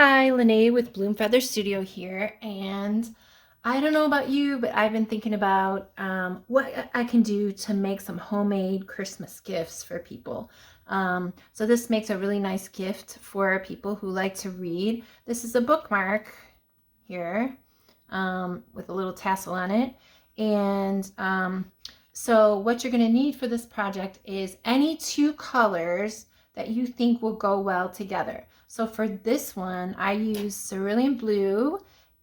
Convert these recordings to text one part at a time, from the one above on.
Hi, Lene with Bloom Feather Studio here, and I don't know about you, but I've been thinking about what I can do to make some homemade Christmas gifts for people. So this makes a really nice gift for people who like to read. This is a bookmark here with a little tassel on it, and so what you're going to need for this project is any two colors that you think will go well together. So for this one, I use cerulean blue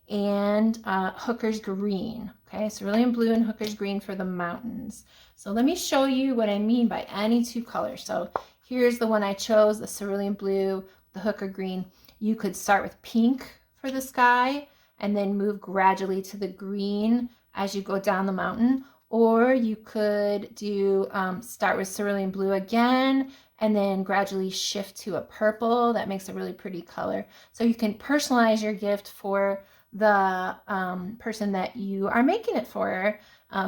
and Hooker's green. Okay, cerulean blue and Hooker's green for the mountains. So let me show you what I mean by any two colors. So here's the one I chose, the cerulean blue, the Hooker green. You could start with pink for the sky and then move gradually to the green as you go down the mountain. Or you could do start with cerulean blue again and then gradually shift to a purple. That makes a really pretty color. So you can personalize your gift for the person that you are making it for.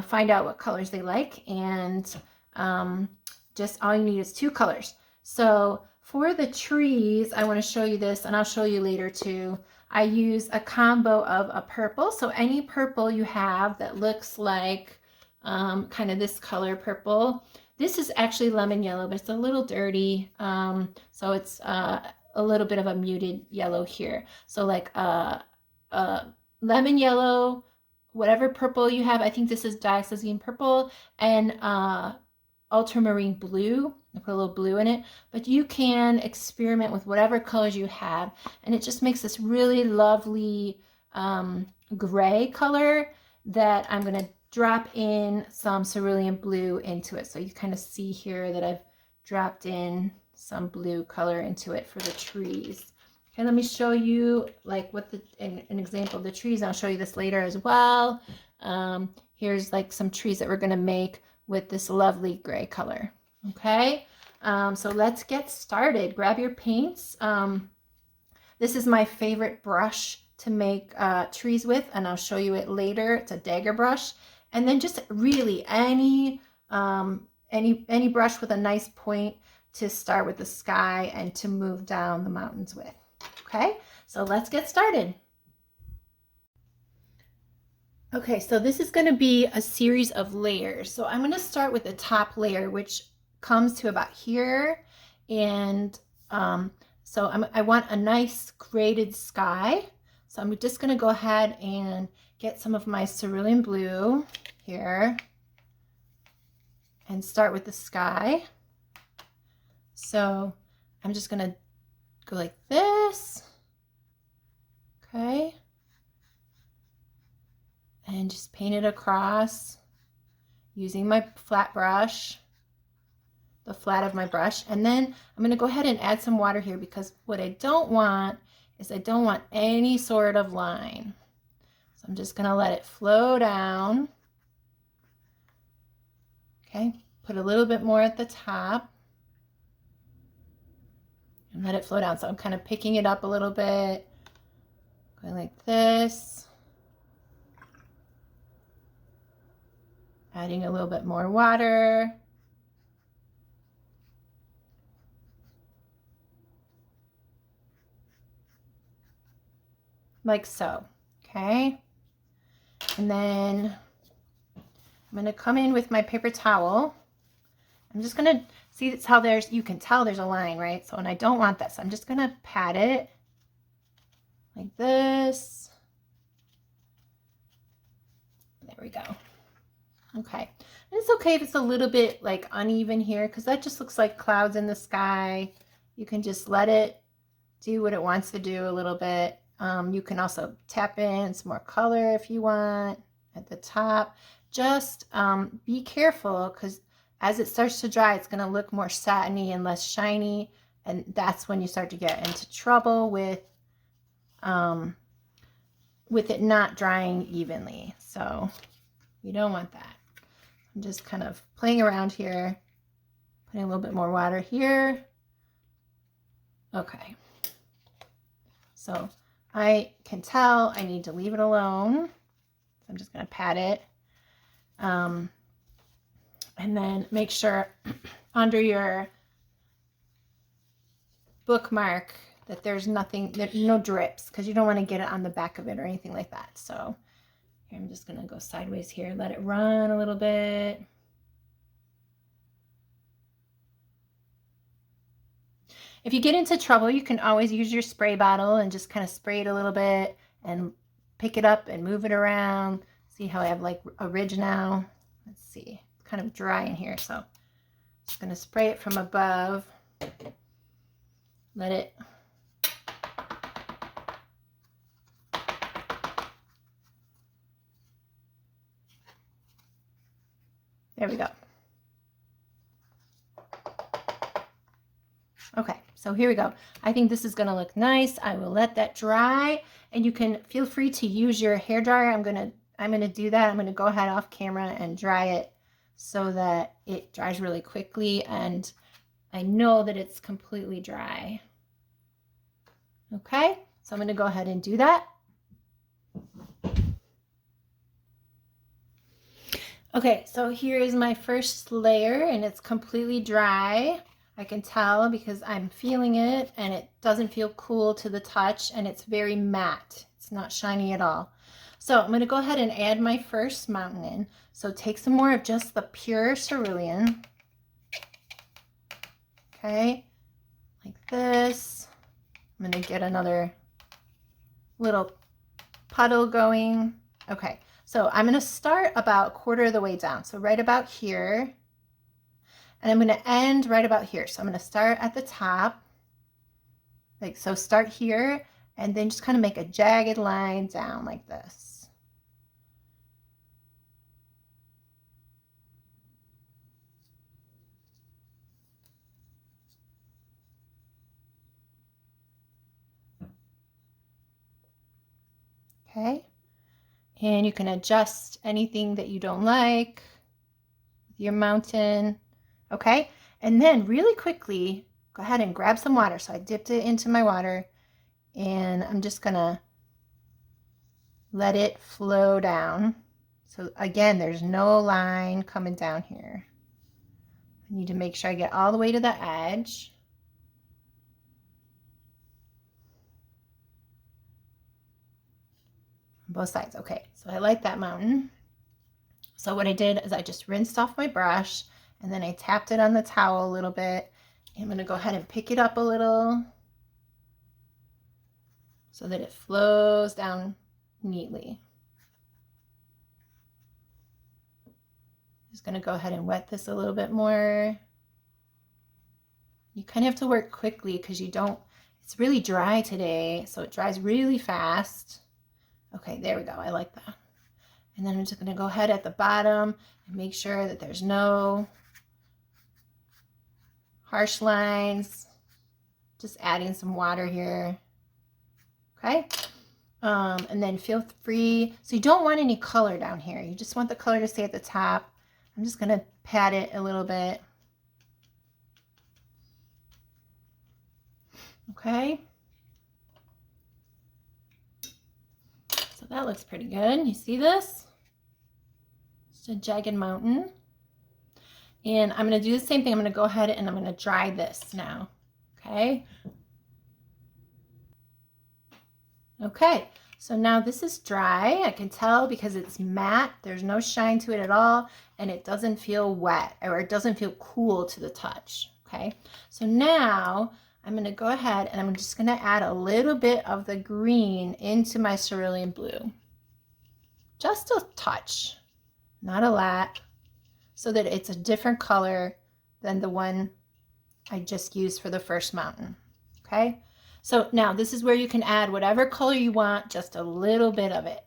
Find out what colors they like, and just all you need is two colors. So for the trees, I want to show you this, and I'll show you later too. I use a combo of a purple. So any purple you have that looks like kind of this color purple. This is actually lemon yellow, but it's a little dirty. So it's a little bit of a muted yellow here. So like lemon yellow, whatever purple you have. I think this is dioxazine purple, and ultramarine blue. I put a little blue in it, but you can experiment with whatever colors you have, and it just makes this really lovely gray color that I'm going to drop in some cerulean blue into it. So you kind of see here that I've dropped in some blue color into it for the trees. Okay, let me show you like what an example of the trees. I'll show you this later as well. Here's like some trees that we're going to make with this lovely gray color. Okay, so let's get started. Grab your paints. This is my favorite brush to make trees with, and I'll show you it later. It's a dagger brush. And then just really any brush with a nice point to start with the sky and to move down the mountains with. Okay, so let's get started. Okay, so this is going to be a series of layers. So I'm going to start with the top layer, which comes to about here. And so I want a nice graded sky. So I'm just going to go ahead and get some of my cerulean blue here and start with the sky. So I'm just going to go like this. Okay. And just paint it across using my flat brush, the flat of my brush. And then I'm going to go ahead and add some water here, because what I don't want is I don't want any sort of line. So I'm just going to let it flow down. Okay, put a little bit more at the top and let it flow down. So I'm kind of picking it up a little bit, going like this, adding a little bit more water. Like so, okay? And then I'm going to come in with my paper towel. I'm just going to see that's how you can tell there's a line, right? So, and I don't want that. So I'm just going to pat it like this. There we go. Okay. And it's okay if it's a little bit like uneven here, because that just looks like clouds in the sky. You can just let it do what it wants to do a little bit. You can also tap in some more color if you want at the top. Just be careful, because as it starts to dry, it's going to look more satiny and less shiny, and that's when you start to get into trouble with it not drying evenly. So you don't want that. I'm just kind of playing around here, putting a little bit more water here. Okay. So I can tell I need to leave it alone. So I'm just going to pat it. And then make sure under your bookmark that there's nothing, no drips, because you don't want to get it on the back of it or anything like that. So here, I'm just going to go sideways here, let it run a little bit. If you get into trouble, you can always use your spray bottle and just kind of spray it a little bit and pick it up and move it around. See how I have like a ridge now? Let's see, it's kind of dry in here, so I'm just going to spray it from above. Let it there we go. Okay, so here we go. I think this is going to look nice. I will let that dry, and you can feel free to use your hair dryer. I'm gonna do that. I'm gonna go ahead off camera and dry it so that it dries really quickly, and I know that it's completely dry. Okay, so I'm gonna go ahead and do that. Okay, so here is my first layer, and it's completely dry. I can tell because I'm feeling it, and it doesn't feel cool to the touch, and it's very matte. It's not shiny at all. So I'm going to go ahead and add my first mountain in. So take some more of just the pure cerulean. Okay, like this. I'm going to get another little puddle going. Okay, so I'm going to start about a quarter of the way down. So right about here. And I'm going to end right about here. So I'm going to start at the top. Like so, start here and then just kind of make a jagged line down like this. Okay. And you can adjust anything that you don't like with your mountain. Okay, and then really quickly, go ahead and grab some water. So I dipped it into my water, and I'm just gonna let it flow down. So again, there's no line coming down here. I need to make sure I get all the way to the edge. Both sides. Okay, so I like that mountain. So what I did is I just rinsed off my brush, and then I tapped it on the towel a little bit. I'm going to go ahead and pick it up a little so that it flows down neatly. Just going to go ahead and wet this a little bit more. You kind of have to work quickly because it's really dry today, so it dries really fast. Okay, there we go. I like that. And then I'm just going to go ahead at the bottom and make sure that there's no harsh lines. Just adding some water here. Okay. And then feel free. So you don't want any color down here. You just want the color to stay at the top. I'm just going to pat it a little bit. Okay. So that looks pretty good. You see this? It's a jagged mountain. And I'm going to do the same thing. I'm going to go ahead and I'm going to dry this now. Okay. Okay. So now this is dry. I can tell because it's matte. There's no shine to it at all. And it doesn't feel wet, or it doesn't feel cool to the touch. Okay. So now I'm going to go ahead and I'm just going to add a little bit of the green into my cerulean blue. Just a touch, not a lot, so that it's a different color than the one I just used for the first mountain. Okay, so now this is where you can add whatever color you want, just a little bit of it.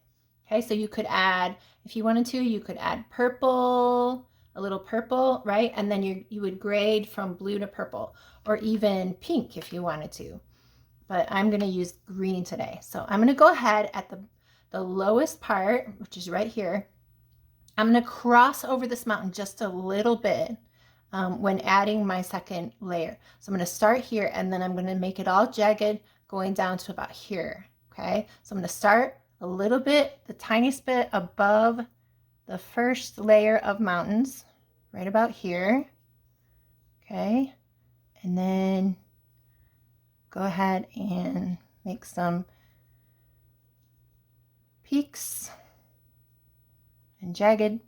Okay, so you could add, if you wanted to, you could add purple, a little purple, right? And then you would grade from blue to purple, or even pink if you wanted to. But I'm going to use green today. So I'm going to go ahead at the lowest part, which is right here. I'm going to cross over this mountain just a little bit when adding my second layer. So I'm going to start here, and then I'm going to make it all jagged going down to about here. Okay, so I'm going to start a little bit, the tiniest bit above the first layer of mountains, right about here. Okay, and then go ahead and make some peaks and jagged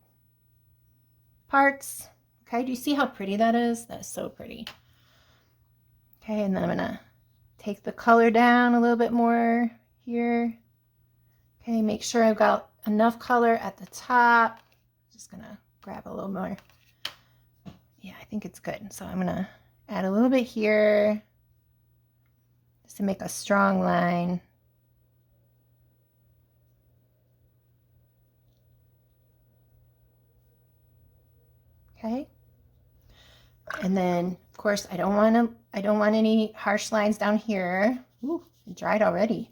parts. Okay, do you see how pretty that is? That is so pretty. Okay, and then I'm gonna take the color down a little bit more here. Okay, make sure I've got enough color at the top. Just gonna grab a little more. Yeah, I think it's good. So I'm gonna add a little bit here just to make a strong line. Okay. And then of course I don't want any harsh lines down here. Ooh, it dried already.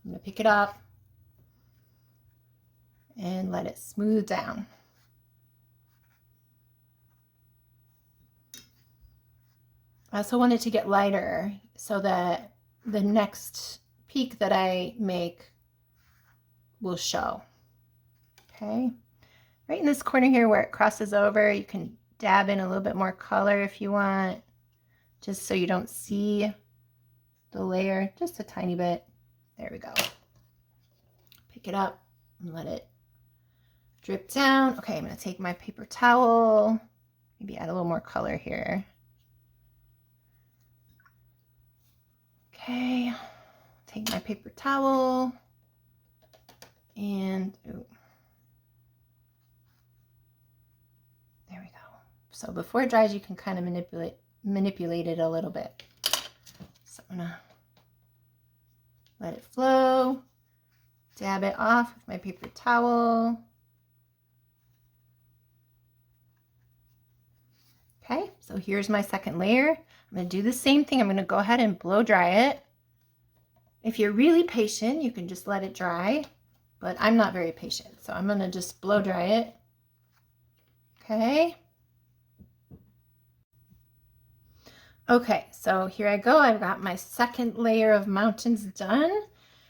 I'm gonna pick it up and let it smooth down. I also want it to get lighter so that the next peak that I make will show. Okay, right in this corner here where it crosses over, you can dab in a little bit more color if you want, just so you don't see the layer, just a tiny bit. There we go. Pick it up and let it drip down. Okay, I'm gonna take my paper towel, maybe add a little more color here. Okay, take my paper towel and ooh, there we go. So before it dries, you can kind of manipulate it a little bit. So I'm gonna let it flow, dab it off with my paper towel. Okay, so here's my second layer. I'm going to do the same thing. I'm going to go ahead and blow dry it. If you're really patient, you can just let it dry, but I'm not very patient, so I'm going to just blow dry it. Okay. Okay, so here I go. I've got my second layer of mountains done.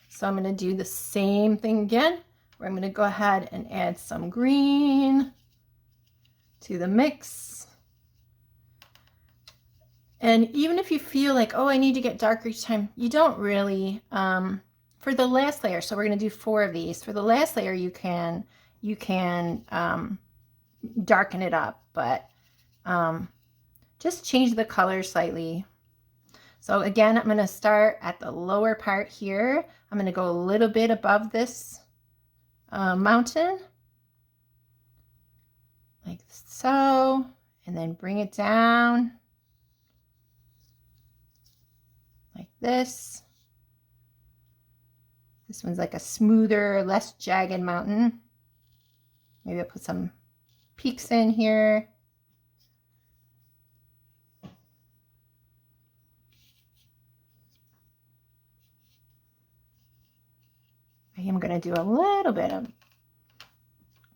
So I'm going to do the same thing again, where I'm going to go ahead and add some green to the mix. And even if you feel like, oh, I need to get darker each time, you don't really. For the last layer, so we're going to do 4 of these. For the last layer, you can darken it up, but just change the color slightly. So again, I'm going to start at the lower part here. I'm going to go a little bit above this mountain, like so, and then bring it down like this. This one's like a smoother, less jagged mountain. Maybe I'll put some peaks in here. I am going to do a little bit of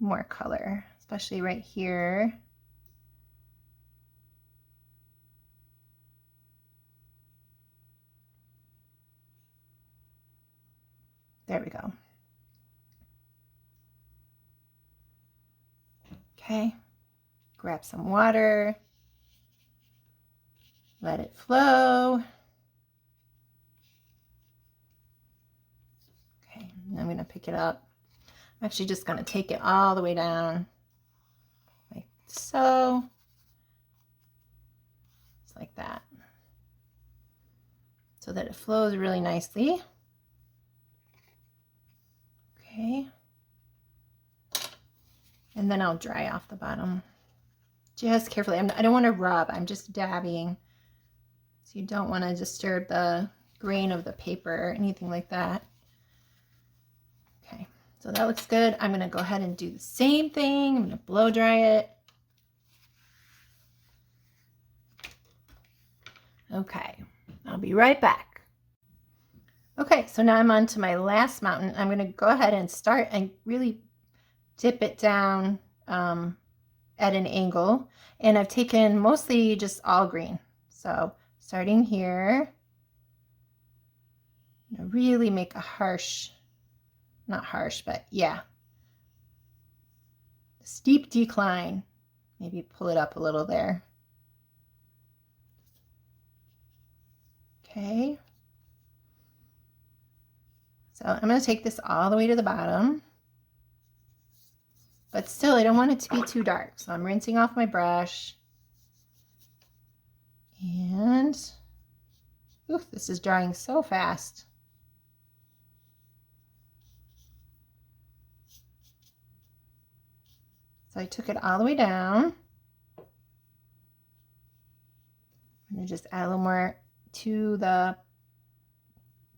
more color, especially right here. There we go. Okay, grab some water, let it flow. Okay, and I'm going to pick it up. I'm actually just going to take it all the way down, like so. Just like that. So that it flows really nicely. Okay. And then I'll dry off the bottom just carefully. I don't want to rub, I'm just dabbing. So you don't want to disturb the grain of the paper or anything like that. Okay, so that looks good. I'm going to go ahead and do the same thing. I'm going to blow dry it. Okay, I'll be right back. Okay, so now I'm on to my last mountain. I'm going to go ahead and start and really dip it down at an angle. And I've taken mostly just all green. So starting here, really make a harsh, not harsh, but yeah, steep decline. Maybe pull it up a little there. Okay. So I'm going to take this all the way to the bottom. But still, I don't want it to be too dark. So I'm rinsing off my brush. And, ooh, this is drying so fast. So I took it all the way down. I'm going to just add a little more to the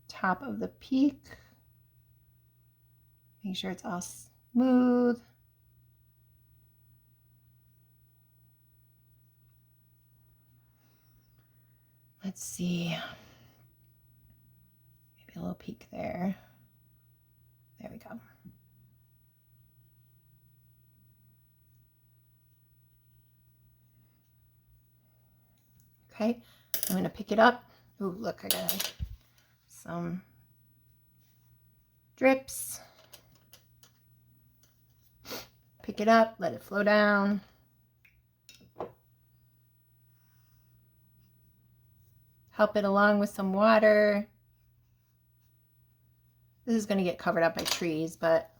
top of the peak. Make sure it's all smooth. Let's see. Maybe a little peak there. There we go. Okay, I'm going to pick it up. Ooh, look, I got some drips. Pick it up, let it flow down. Help it along with some water. This is going to get covered up by trees, but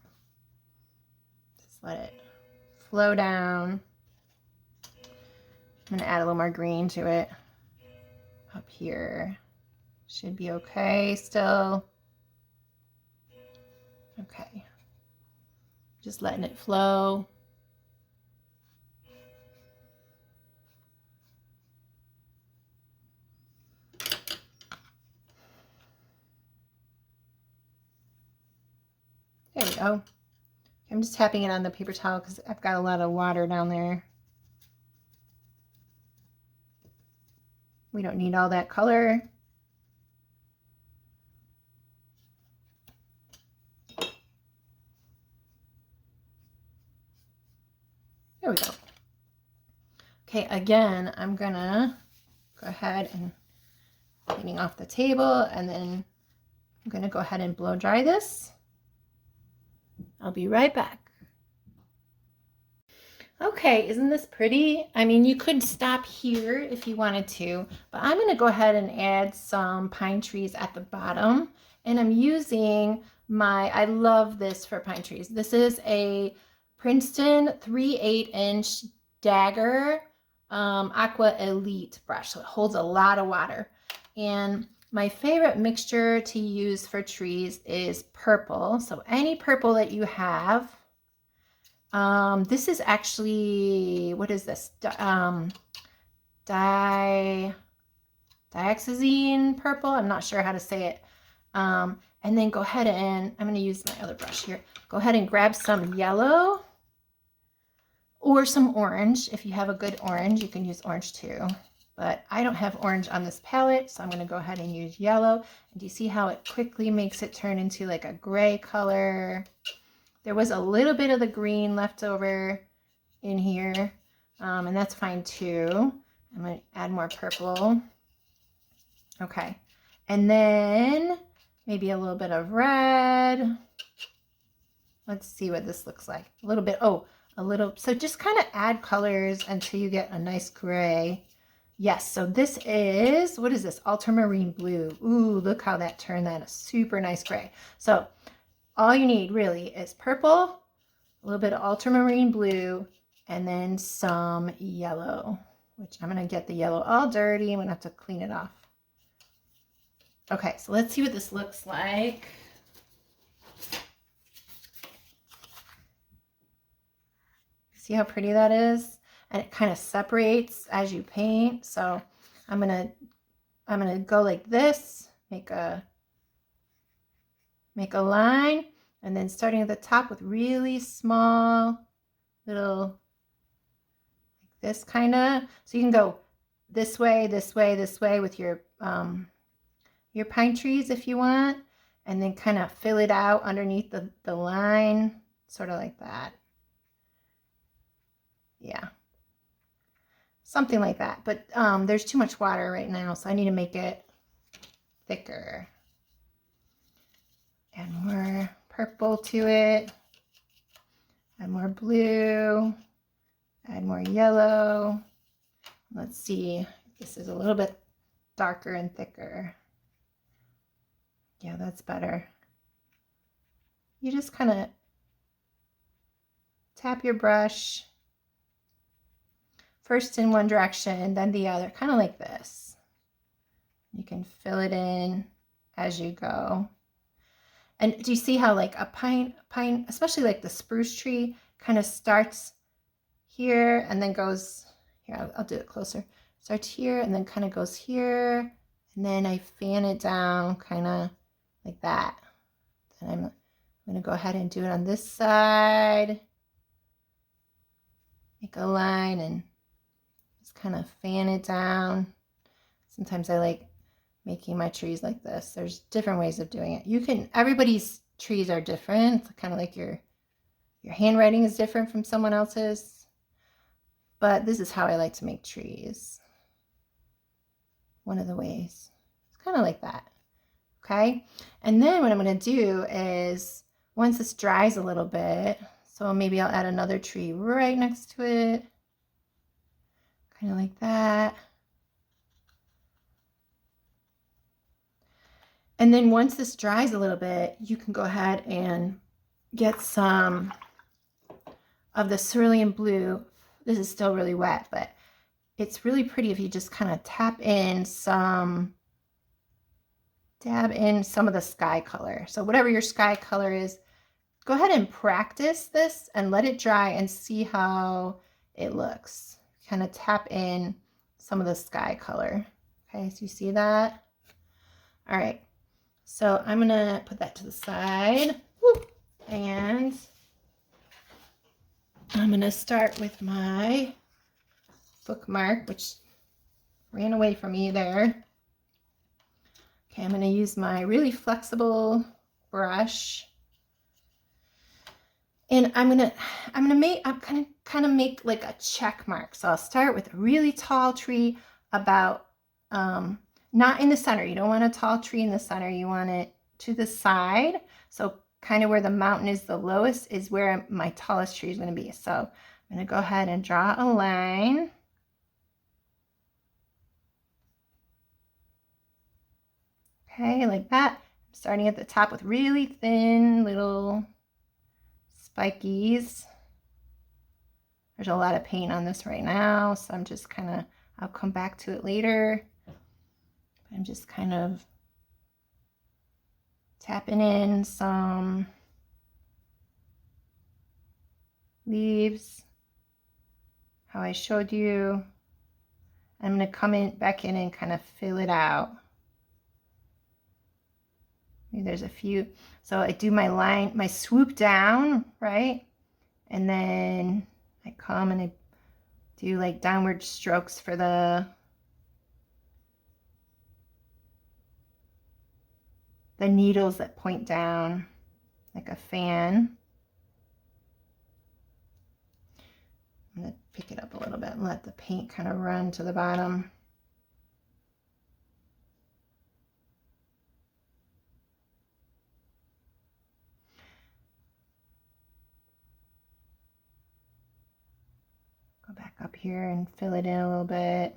just let it flow down. I'm going to add a little more green to it. Up here. Should be okay still. Okay. Just letting it flow. There we go. I'm just tapping it on the paper towel because I've got a lot of water down there. We don't need all that color. There we go. Okay, again, I'm gonna go ahead and cleaning off the table, and then I'm gonna go ahead and blow dry this. I'll be right back. Okay, isn't this pretty? I mean, you could stop here if you wanted to, but I'm gonna go ahead and add some pine trees at the bottom, and I'm using I love this for pine trees. This is a Princeton 3/8" dagger Aqua Elite brush, so it holds a lot of water. And my favorite mixture to use for trees is purple. So any purple that you have. This is actually, what is this? Dioxazine purple. I'm not sure how to say it. And then go ahead and, I'm going to use my other brush here. Go ahead and grab some yellow or some orange. If you have a good orange, you can use orange too. But I don't have orange on this palette, so I'm going to go ahead and use yellow. And do you see how it quickly makes it turn into like a gray color? There was a little bit of the green left over in here, and that's fine too. I'm going to add more purple. Okay, and then maybe a little bit of red. Let's see what this looks like. A little bit, so just kind of add colors until you get a nice gray. Yes, so this is, what is this? Ultramarine blue. Ooh, look how that turned that a super nice gray. So all you need really is purple, a little bit of ultramarine blue, and then some yellow, which I'm going to get the yellow all dirty. I'm going to have to clean it off. Okay, so let's see what this looks like. See how pretty that is? And it kind of separates as you paint. So I'm gonna go like this, make a line, and then starting at the top with really small little, like this kind of. So you can go this way, this way, this way with your pine trees if you want, and then kind of fill it out underneath the line, sort of like that. Yeah. Something like that, but there's too much water right now, so I need to make it thicker. Add more purple to it, add more blue, add more yellow. Let's see, this is a little bit darker and thicker. Yeah, that's better. You just kind of tap your brush first in one direction, then the other, kind of like this. You can fill it in as you go. And do you see how like a pine, especially like the spruce tree, kind of starts here and then goes here. I'll do it closer. Starts here and then kind of goes here, and then I fan it down kind of like that. Then I'm going to go ahead and do it on this side. Make a line and just kind of fan it down. Sometimes I like making my trees like this. There's different ways of doing it. You can, everybody's trees are different. It's kind of like your handwriting is different from someone else's. But this is how I like to make trees. One of the ways. It's kind of like that. Okay? And then what I'm going to do is, once this dries a little bit, so maybe I'll add another tree right next to it. Kind of like that. And then once this dries a little bit, you can go ahead and get some of the cerulean blue. This is still really wet, but it's really pretty if you just kind of dab in some of the sky color. So whatever your sky color is, go ahead and practice this and let it dry and see how it looks. Kind of tap in some of the sky color. Okay, so you see that? All right, so I'm gonna put that to the side. Woo. And I'm gonna start with my bookmark, which ran away from me there. Okay, I'm gonna use my really flexible brush. And I'm gonna kind of make like a check mark. So I'll start with a really tall tree about not in the center. You don't want a tall tree in the center. You want it to the side. So kind of where the mountain is the lowest is where my tallest tree is going to be. So I'm going to go ahead and draw a line. Okay, like that. I'm starting at the top with really thin little spikies. There's a lot of paint on this right now, so I'm just kind of, I'll come back to it later. I'm just kind of tapping in some leaves, how I showed you. I'm going to come back in and kind of fill it out. Maybe there's a few. So I do my line, my swoop down, right? And then I come and I do like downward strokes for the needles that point down like a fan. I'm going to pick it up a little bit and let the paint kind of run to the bottom. Go back up here and fill it in a little bit.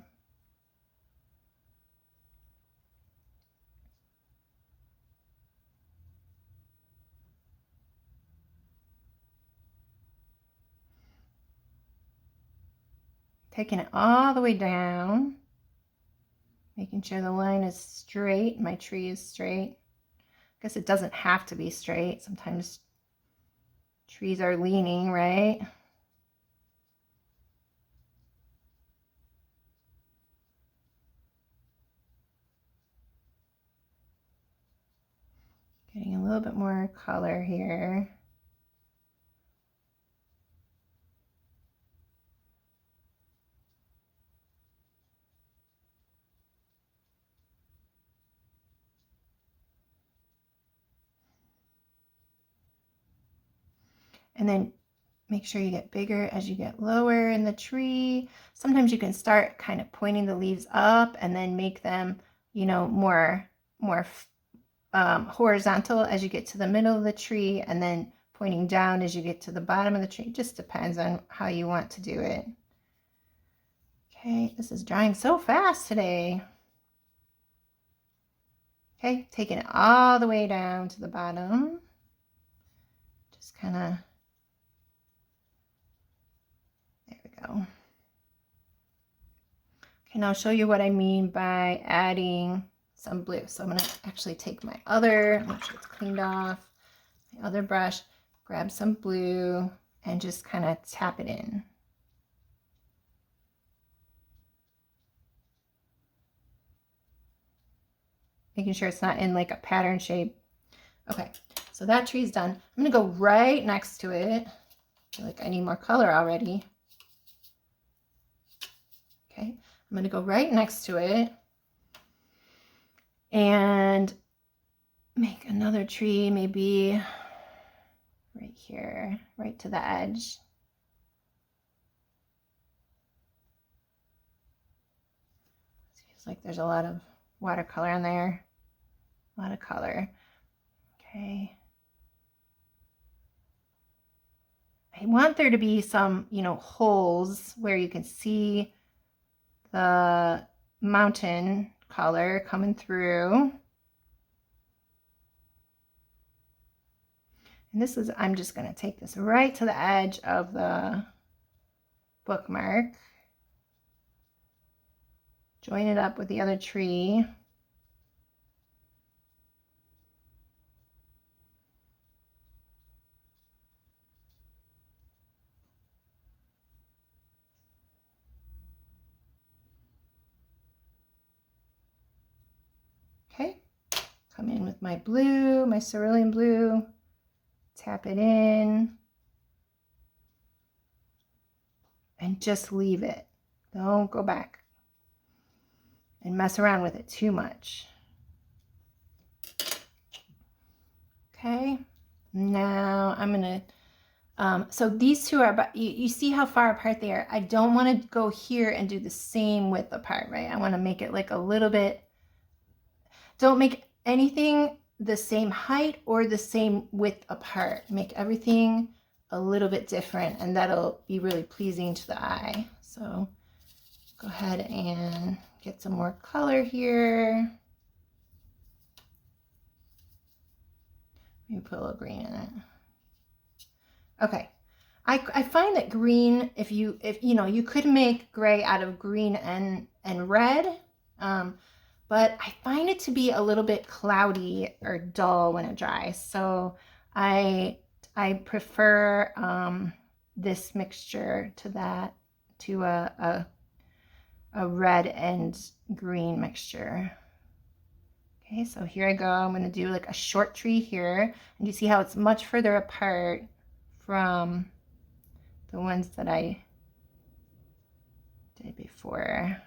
Taking it all the way down, making sure the line is straight, my tree is straight. I guess it doesn't have to be straight. Sometimes trees are leaning, right? Getting a little bit more color here. And then make sure you get bigger as you get lower in the tree. Sometimes you can start kind of pointing the leaves up and then make them, you know, more horizontal as you get to the middle of the tree, and then pointing down as you get to the bottom of the tree. It just depends on how you want to do it. Okay, this is drying so fast today. Okay, taking it all the way down to the bottom. Just kind of, there we go. Okay, now I'll show you what I mean by adding some blue. So I'm going to actually take my other, make sure it's cleaned off, my other brush, grab some blue, and just kind of tap it in. Making sure it's not in like a pattern shape. Okay, so that tree's done. I'm gonna go right next to it. I feel like I need more color already. Okay, I'm gonna go right next to it and make another tree, maybe right here, right to the edge. Feels like there's a lot of watercolor in there. A lot of color. Okay. I want there to be some, you know, holes where you can see the mountain color coming through. And this is, I'm just going to take this right to the edge of the bookmark. Join it up with the other tree. Okay, come in with my blue, my cerulean blue, tap it in, and just leave it. Don't go back and mess around with it too much. Okay, now I'm gonna, so these two are, but you see how far apart they are. I don't want to go here and do the same width apart, right? I want to make it like a little bit, don't make anything the same height or the same width apart. Make everything a little bit different, and that'll be really pleasing to the eye. So go ahead and get some more color here. Maybe put a little green in it. Okay. I find that green, if you know, you could make gray out of green and red, but I find it to be a little bit cloudy or dull when it dries. So I prefer this mixture to that, to a red and green mixture. Okay, so here I go. I'm going to do like a short tree here. And you see how it's much further apart from the ones that I did before.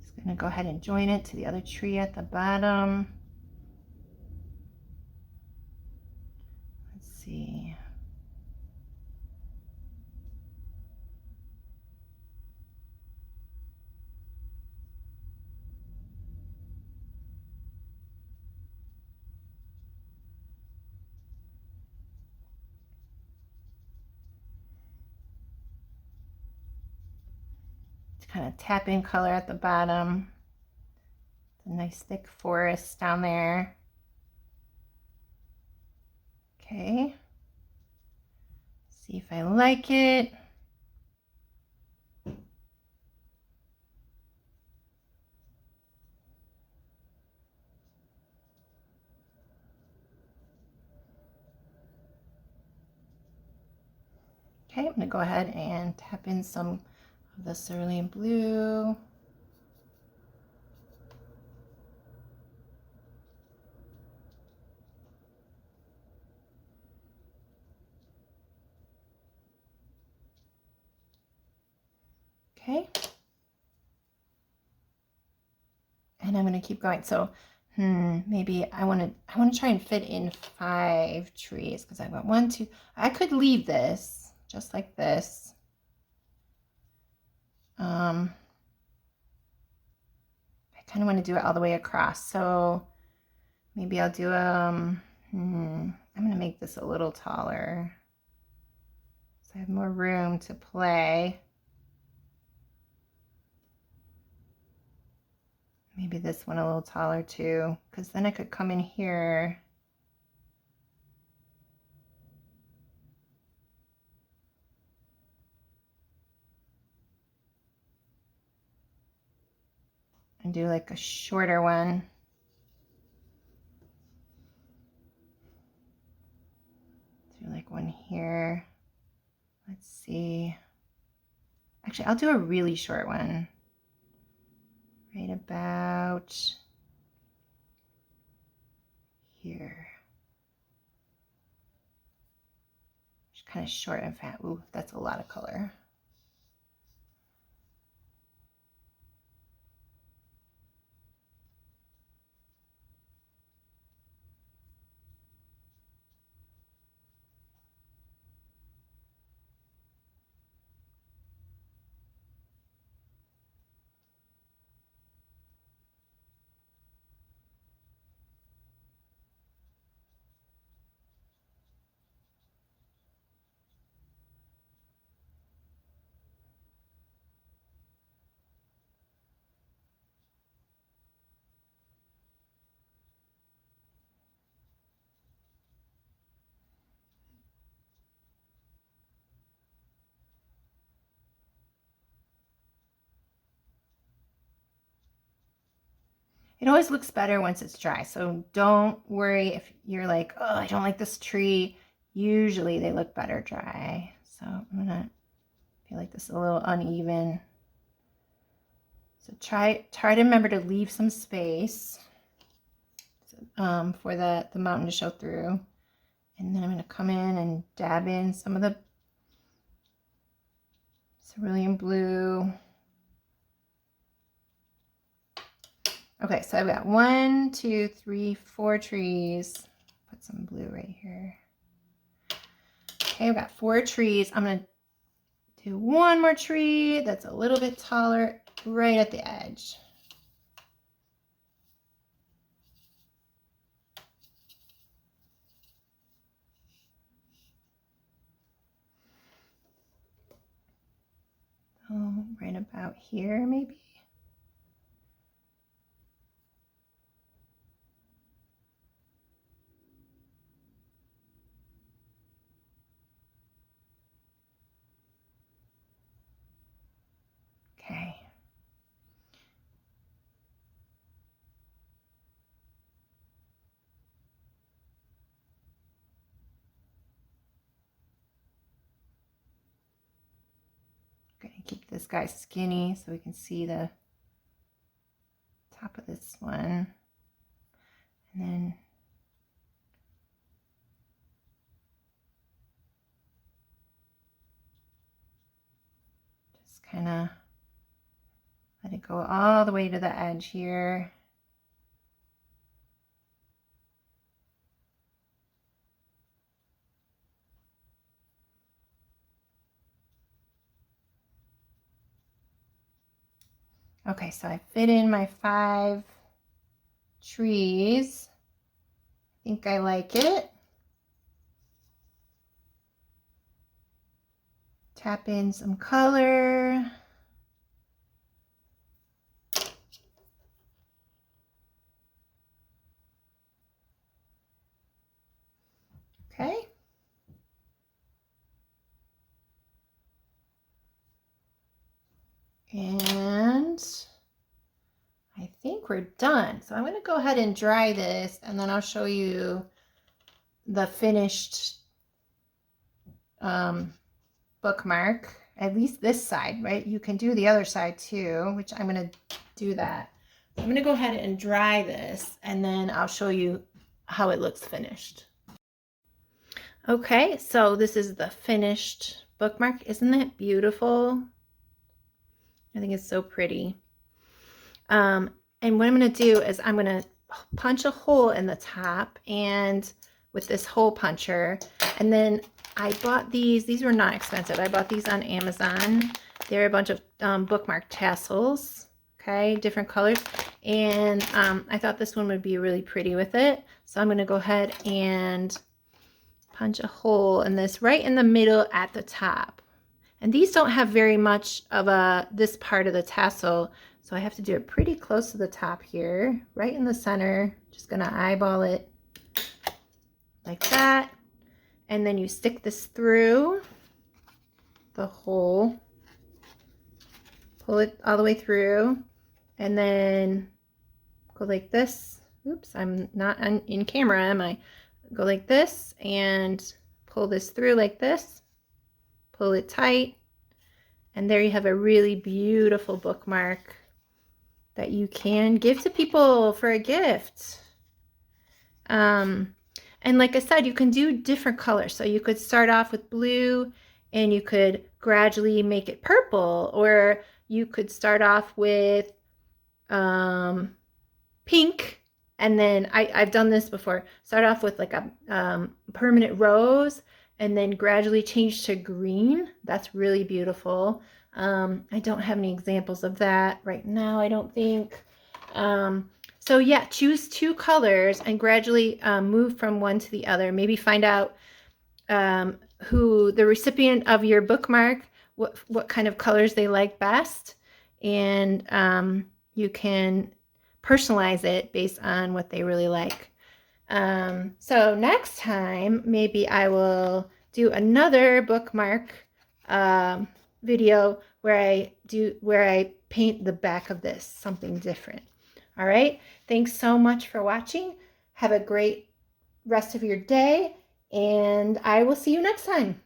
Just going to go ahead and join it to the other tree at the bottom. Let's see. Kind of tap in color at the bottom. It's a nice thick forest down there. Okay. See if I like it. Okay, I'm going to go ahead and tap in some of the cerulean blue. Okay. And I'm going to keep going. So, maybe I want to try and fit in 5 trees because I've got 1, 2. I could leave this just like this. I kind of want to do it all the way across. So maybe I'll do, I'm going to make this a little taller so I have more room to play. Maybe this one a little taller too, because then I could come in here and do like a shorter one. Do like one here. Let's see. Actually, I'll do a really short one. Right about here. Just kind of short and fat. Ooh, that's a lot of color. It always looks better once it's dry, so don't worry if you're like, oh, I don't like this tree. Usually they look better dry. So I'm gonna feel like this is a little uneven. So try to remember to leave some space for the mountain to show through. And then I'm gonna come in and dab in some of the cerulean blue. Okay, so I've got 1, 2, 3, 4 trees. Put some blue right here. Okay, I've got 4 trees. I'm gonna do one more tree that's a little bit taller right at the edge. Oh, right about here maybe. Okay. I'm gonna keep this guy skinny so we can see the top of this one. And then just kind of let it go all the way to the edge here. Okay, so I fit in my 5 trees. I think I like it. Tap in some color. Okay. And I think we're done. So I'm going to go ahead and dry this, and then I'll show you the finished bookmark, at least this side, right? You can do the other side too, which I'm going to do that. So I'm going to go ahead and dry this, and then I'll show you how it looks finished. Okay, so this is the finished bookmark. Isn't that beautiful? I think it's so pretty. And what I'm going to do is I'm going to punch a hole in the top and with this hole puncher. And then I bought these were not expensive. I bought these on Amazon, They're a bunch of bookmark tassels, okay, different colors. And I thought this one would be really pretty with it. So I'm going to go ahead and punch a hole in this right in the middle at the top. And these don't have very much of this part of the tassel, so I have to do it pretty close to the top here, right in the center. Just gonna eyeball it like that. And then you stick this through the hole, pull it all the way through, and then go like this. Oops, I'm not in camera, am I? Go like this and pull this through like this. Pull it tight, and there you have a really beautiful bookmark that you can give to people for a gift. And like I said, you can do different colors. So you could start off with blue and you could gradually make it purple, or you could start off with pink, and then I've done this before. Start off with like a permanent rose, and then gradually change to green. That's really beautiful. I don't have any examples of that right now, I don't think. So yeah, choose 2 colors and gradually move from one to the other. Maybe find out who the recipient of your bookmark, what kind of colors they like best, and you can personalize it based on what they really like. So next time, maybe I will do another bookmark video where I paint the back of this, something different. All right. Thanks so much for watching. Have a great rest of your day, and I will see you next time.